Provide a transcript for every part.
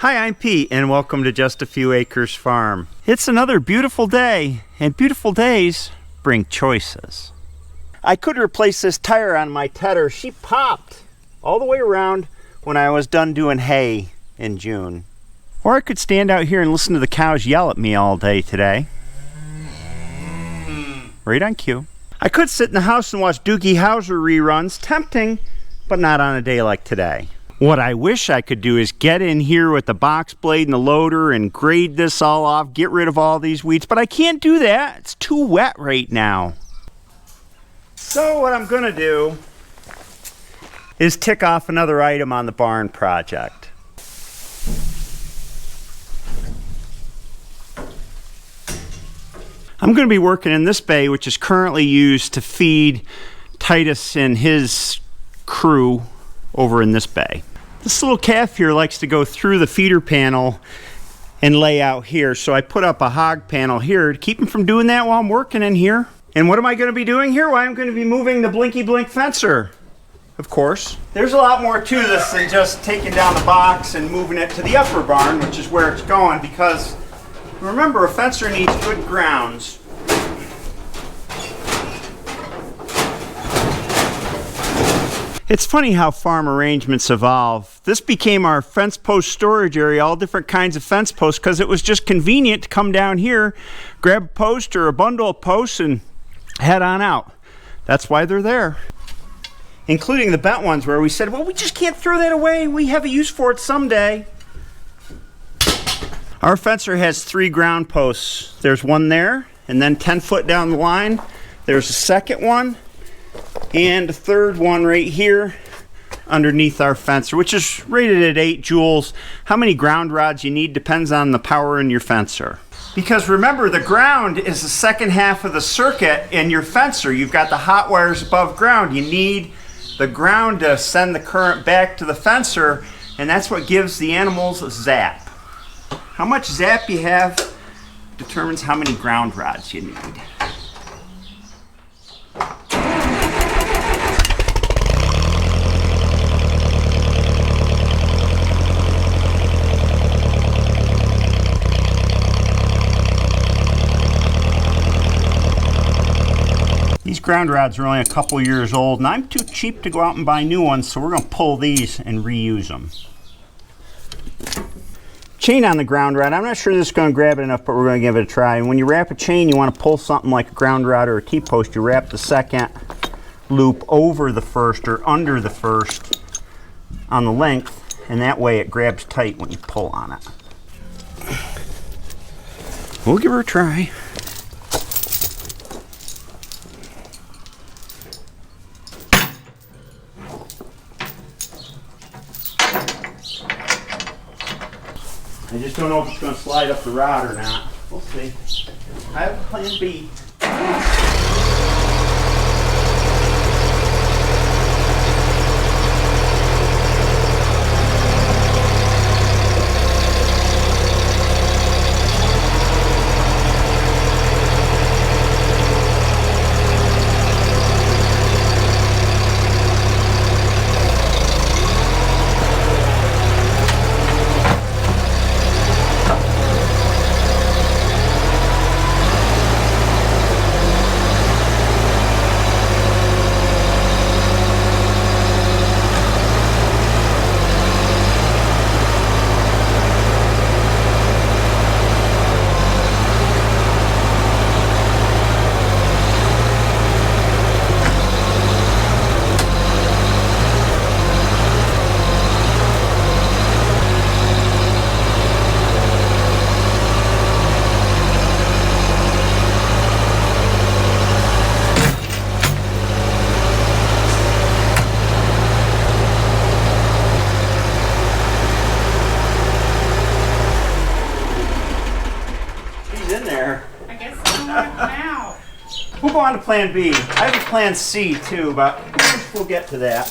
Hi, I'm Pete, and welcome to Just a Few Acres Farm. It's another beautiful day, and beautiful days bring choices. I could replace this tire on my tedder. She popped all the way around when I was done doing hay in June. Or I could stand out here and listen to the cows yell at me all day today. Right on cue. I could sit in the house and watch Doogie Howser reruns. Tempting, but not on a day like today. What I wish I could do is get in here with the box blade and the loader and grade this all off, get rid of all these weeds, but I can't do that. It's too wet right now. So what I'm gonna do is tick off another item on the barn project. I'm gonna be working in this bay, which is currently used to feed Titus and his crew over in this bay. This little calf here likes to go through the feeder panel and lay out here, so I put up a hog panel here to keep him from doing that while I'm working in here. And what am I going to be doing here? Well, I'm going to be moving the Blinky Blink fencer, of course. There's a lot more to this than just taking down the box and moving it to the upper barn, which is where it's going, because remember, a fencer needs good grounds. It's funny how farm arrangements evolve. This became our fence post storage area, all different kinds of fence posts, because it was just convenient to come down here, grab a post or a bundle of posts, and head on out. That's why they're there. Including the bent ones where we said, well, we just can't throw that away. We have a use for it someday. Our fencer has 3 ground posts. There's one there, and then 10 foot down the line, there's a second one, and a third one right here underneath our fencer, which is rated at 8 joules. How many ground rods you need depends on the power in your fencer. Because remember, the ground is the second half of the circuit in your fencer. You've got the hot wires above ground. You need the ground to send the current back to the fencer, and that's what gives the animals a zap. How much zap you have determines how many ground rods you need. These ground rods are only a couple years old, and I'm too cheap to go out and buy new ones, so we're going to pull these and reuse them. Chain on the ground rod. I'm not sure this is going to grab it enough, but we're going to give it a try. And when you wrap a chain, you want to pull something like a ground rod or a T-post. You wrap the second loop over the first or under the first on the length, and that way it grabs tight when you pull on it. We'll give her a try. I just don't know if it's going to slide up the rod or not. We'll see. I have a plan B. We'll go on to plan B. I have a plan C too, but we'll get to that.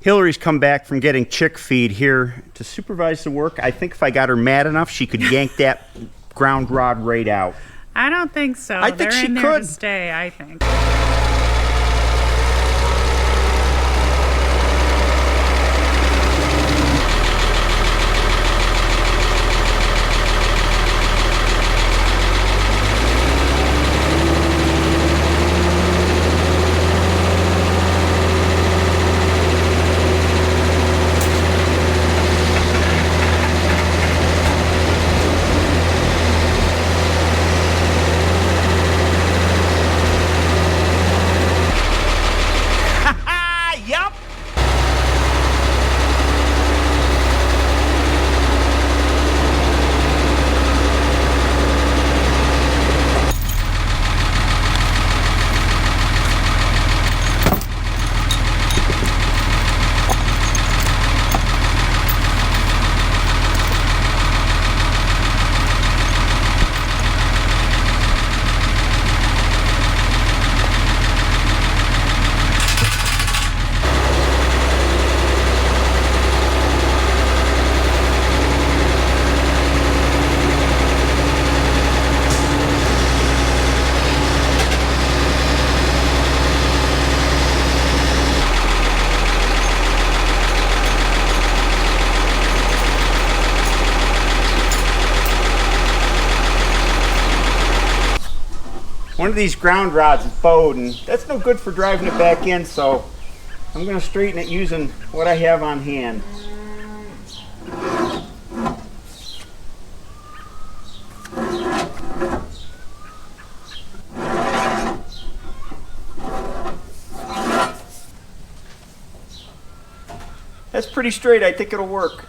Hilarie's come back from getting chick feed here to supervise the work. I think if I got her mad enough, she could yank that ground rod right out. I don't think so. I think They're she in there could. to stay, I think. One of these ground rods is bowed, and that's no good for driving it back in, so I'm going to straighten it using what I have on hand. That's pretty straight. I think it'll work.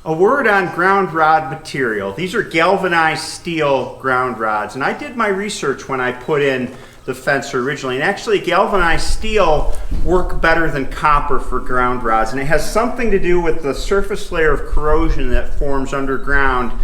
A word on ground rod material. These are galvanized steel ground rods, and I did my research when I put in the fence originally, and actually galvanized steel work better than copper for ground rods, and it has something to do with the surface layer of corrosion that forms underground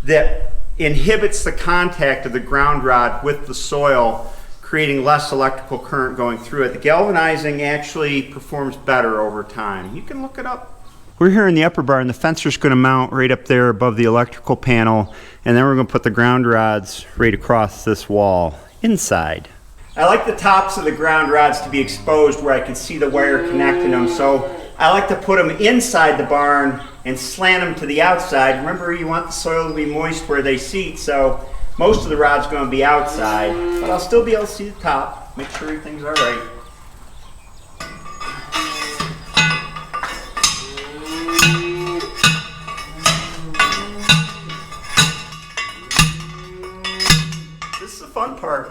that inhibits the contact of the ground rod with the soil, creating less electrical current going through it. The galvanizing actually performs better over time. You can look it up. We're here in the upper bar, and the fencer's going to mount right up there above the electrical panel, and then we're going to put the ground rods right across this wall inside. I like the tops of the ground rods to be exposed where I can see the wire connecting them, so I like to put them inside the barn and slant them to the outside. Remember, you want the soil to be moist where they seat, so most of the rod's going to be outside, but I'll still be able to see the top, make sure everything's all right. This is the fun part.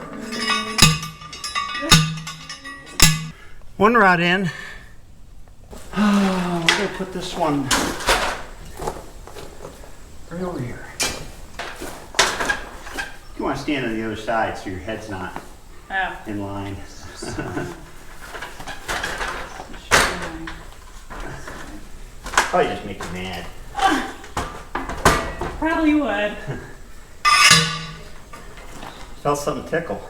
One rod in. Oh, we're going to put this one right over here. You want to stand on the other side so your head's not in line. Probably just make you mad. Probably would. Felt something tickle.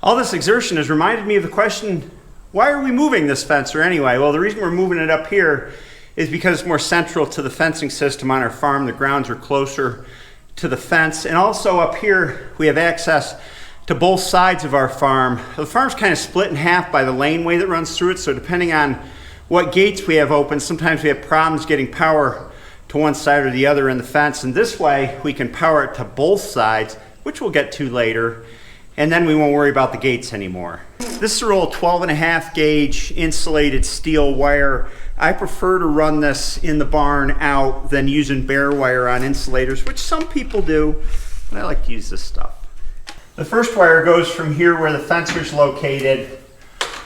All this exertion has reminded me of the question, why are we moving this fencer anyway? Well, the reason we're moving it up here is because it's more central to the fencing system on our farm. The grounds are closer to the fence. And also up here, we have access to both sides of our farm. The farm's kind of split in half by the laneway that runs through it. So depending on what gates we have open, sometimes we have problems getting power to one side or the other in the fence. And this way, we can power it to both sides, which we'll get to later. And then we won't worry about the gates anymore. This is a roll of 12.5 gauge insulated steel wire. I prefer to run this in the barn out than using bare wire on insulators, which some people do, but I like to use this stuff. The first wire goes from here where the fencer's located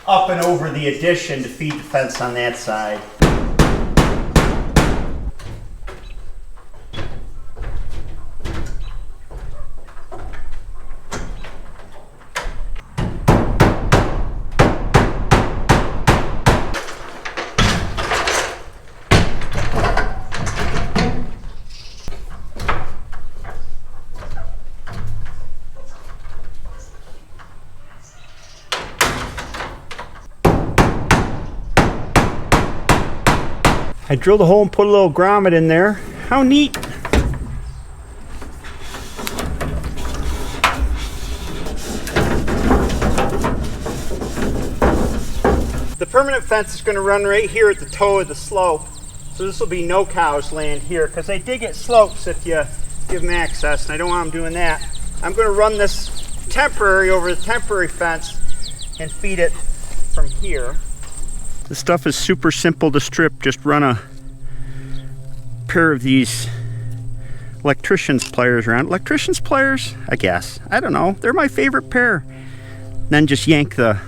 up and over the addition to feed the fence on that side. I drilled a hole and put a little grommet in there. How neat. The permanent fence is going to run right here at the toe of the slope. So this will be no cows land here because they dig at slopes if you give them access, and I don't want them doing that. I'm going to run this temporary over the temporary fence and feed it from here. This stuff is super simple to strip. Just run a pair of these electrician's pliers around. Electrician's pliers, I guess. I don't know. They're my favorite pair. Then just yank the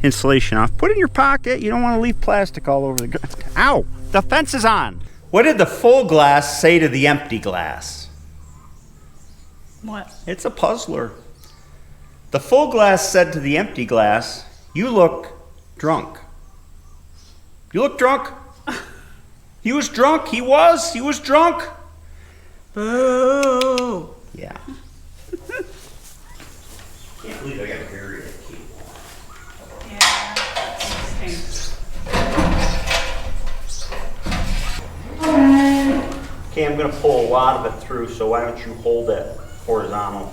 insulation off. Put it in your pocket. You don't want to leave plastic all over the ground. Ow! The fence is on. What did the full glass say to the empty glass? What? It's a puzzler. The full glass said to the empty glass, "You look drunk." You look drunk. He was drunk. He was drunk. Boo. Yeah. Can't believe I got buried at cable. Yeah. Okay, I'm going to pull a lot of it through, so why don't you hold it horizontal?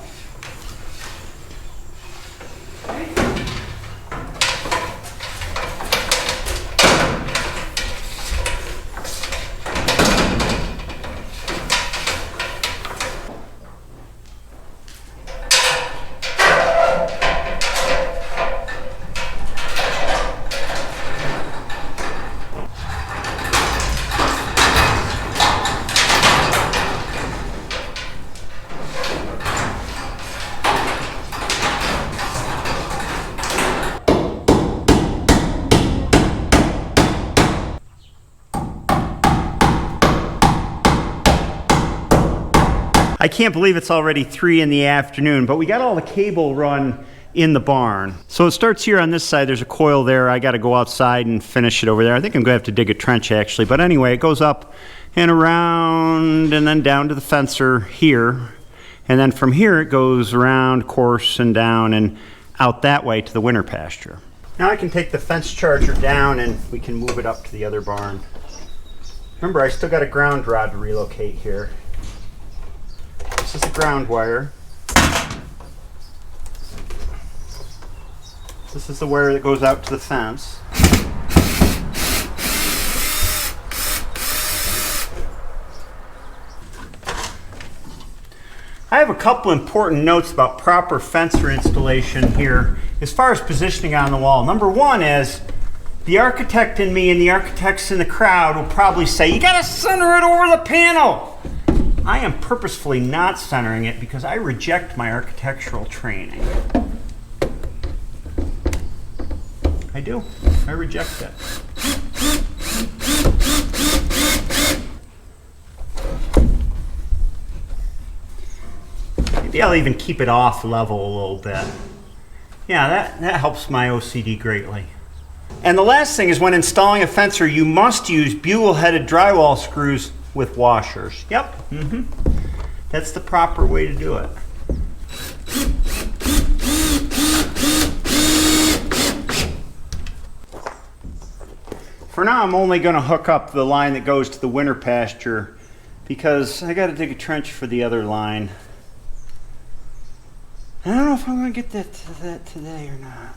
I can't believe it's already 3 in the afternoon, but we got all the cable run in the barn. So it starts here on this side. There's a coil there. I got to go outside and finish it over there. I think I'm going to have to dig a trench actually. But anyway, it goes up and around and then down to the fencer here. And then from here it goes around, course, and down and out that way to the winter pasture. Now I can take the fence charger down and we can move it up to the other barn. Remember, I still got a ground rod to relocate here. This is the ground wire. This is the wire that goes out to the fence. I have a couple important notes about proper fencer installation here as far as positioning on the wall. Number one is the architect in me and the architects in the crowd will probably say, you gotta center it over the panel. I am purposefully not centering it because I reject my architectural training. I do. I reject it. Maybe I'll even keep it off level a little bit. Yeah, that helps my OCD greatly. And the last thing is when installing a fencer, you must use buell-headed drywall screws with washers. Yep. That's the proper way to do it. For now, I'm only going to hook up the line that goes to the winter pasture because I got to dig a trench for the other line. I don't know if I'm going to get that today or not.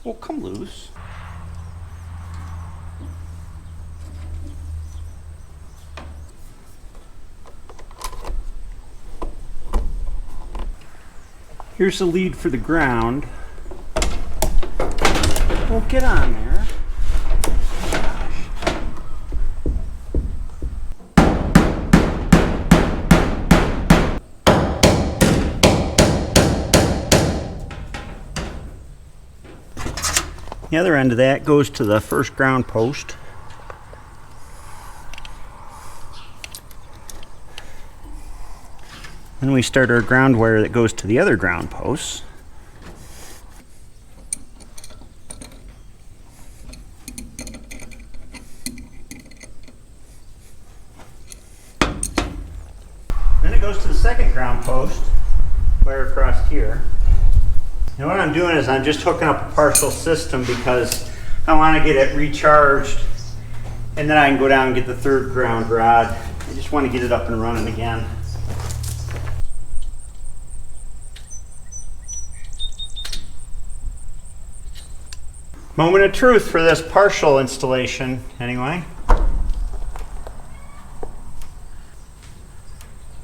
Well, come loose. Here's the lead for the ground. Well, get on there. The other end of that goes to the first ground post. Then we start our ground wire that goes to the other ground posts. Then it goes to the second ground post, wire across here. And what I'm doing is I'm just hooking up a partial system because I want to get it recharged and then I can go down and get the third ground rod. I just want to get it up and running again. Moment of truth for this partial installation, anyway.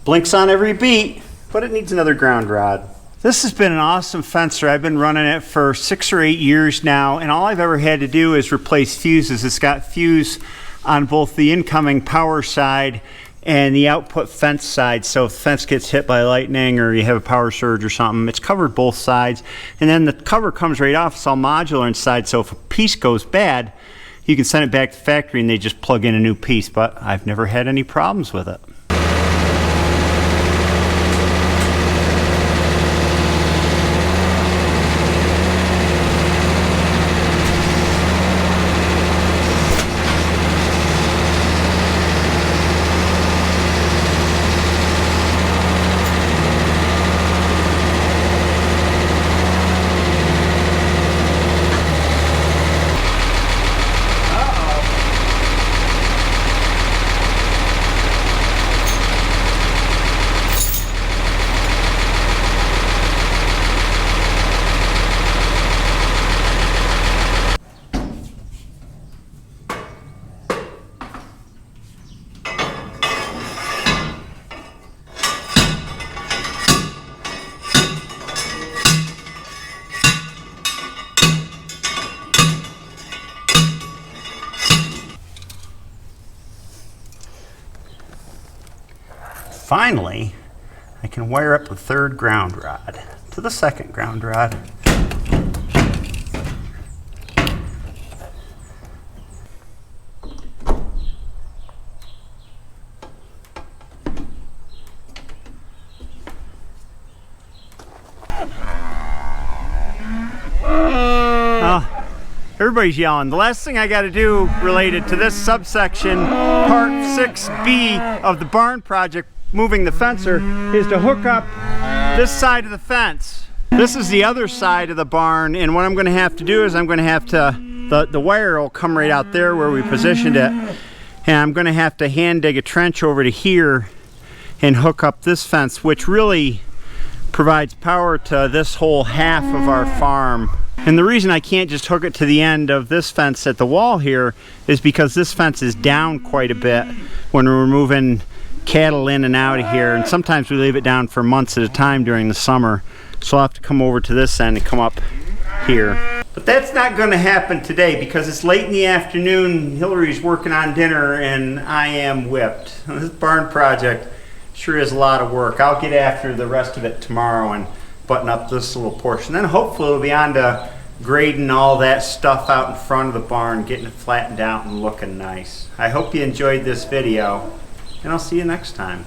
Blinks on every beat, but it needs another ground rod. This has been an awesome fencer. I've been running it for 6 or 8 years now, and all I've ever had to do is replace fuses. It's got fuse on both the incoming power side and the output fence side. So if the fence gets hit by lightning or you have a power surge or something, it's covered both sides. And then the cover comes right off. It's all modular inside, so if a piece goes bad, you can send it back to the factory and they just plug in a new piece. But I've never had any problems with it. Finally, I can wire up the third ground rod to the second ground rod. Everybody's yelling. The last thing I got to do related to this subsection, part 6B of the barn project, moving the fencer, is to hook up this side of the fence. This is the other side of the barn, and what I'm going to have to do is I'm going to have to, the wire will come right out there where we positioned it, and I'm going to have to hand dig a trench over to here and hook up this fence, which really provides power to this whole half of our farm. And the reason I can't just hook it to the end of this fence at the wall here is because this fence is down quite a bit when we're moving cattle in and out of here, and sometimes we leave it down for months at a time during the summer. So I'll have to come over to this end and come up here. But that's not going to happen today because it's late in the afternoon. Hilarie's working on dinner and I am whipped. This barn project sure is a lot of work. I'll get after the rest of it tomorrow and button up this little portion. Then hopefully we'll be on to grading all that stuff out in front of the barn, getting it flattened out and looking nice. I hope you enjoyed this video, and I'll see you next time.